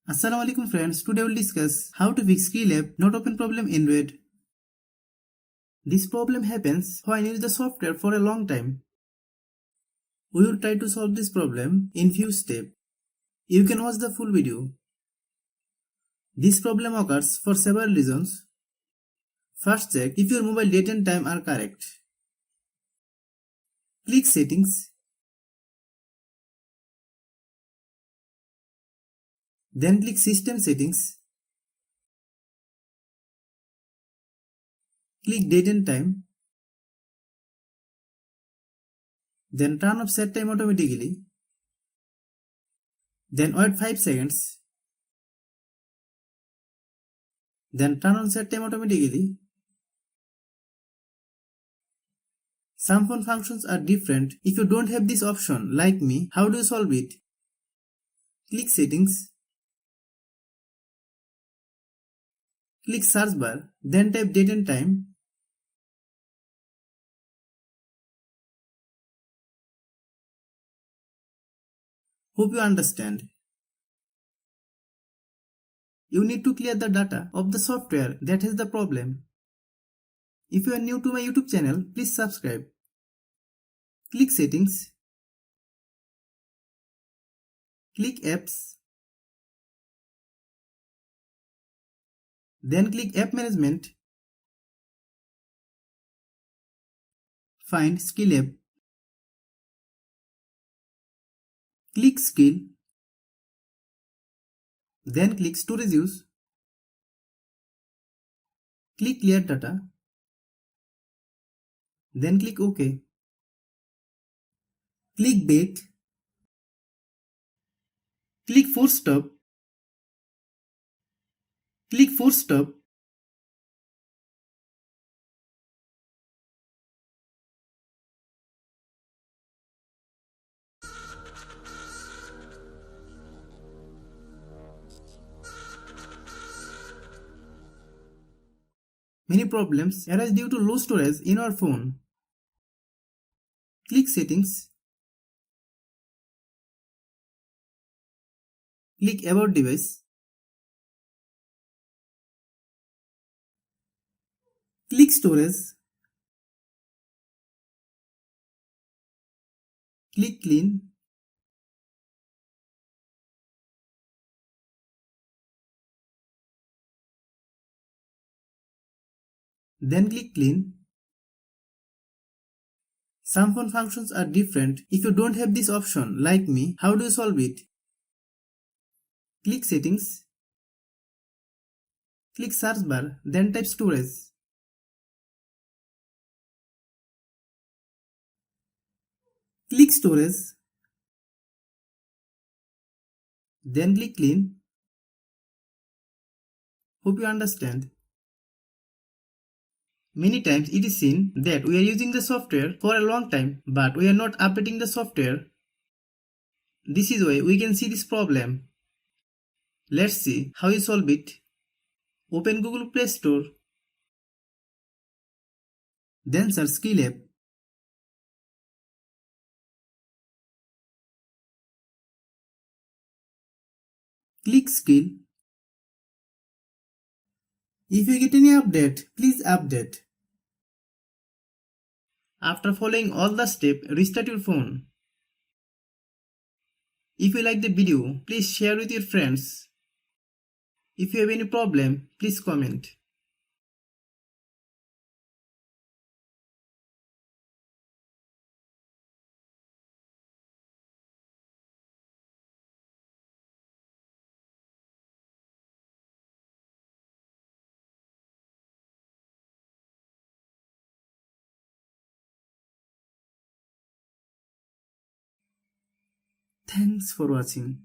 Assalamualaikum friends, today we will discuss how to fix Skrill app not open problem in Android. This problem happens when you use the software for a long time. We will try to solve this problem in few steps. You can watch the full video. This problem occurs for several reasons. First, check if your mobile date and time are correct. Click Settings. Then click System Settings. Click Date and Time. Then turn off set time automatically. Then wait 5 seconds. Then turn on set time automatically. Some phone functions are different. If you don't have this option, like me, how do you solve it? Click Settings. Click Search bar, then type date and time. Hope you understand. You need to clear the data of the software that has the problem. If you are new to my YouTube channel, please subscribe. Click Settings. Click Apps. Then click App Management. Find Skrill app. Click Skrill. Then click Storage Use. Click Clear Data. Then click OK. Click Back. Click Force Stop. Click Force Stop. Many problems arise due to low storage in our phone. Click Settings. Click About Device. Click Storage. Click Clean. Then click Clean. Some phone functions are different. If you don't have this option, like me, how do you solve it? Click Settings. Click Search bar, then type Storage. Click Storage. Then click Clean. Hope you understand. Many times it is seen that we are using the software for a long time, but we are not updating the software. This is why we can see this problem. Let's see how you solve it. Open Google Play Store. Then search Skrill app. Click Skrill. If you get any update, please update. After following all the steps, restart your phone. If you like the video, please share with your friends. If you have any problem, please comment. Thanks for watching.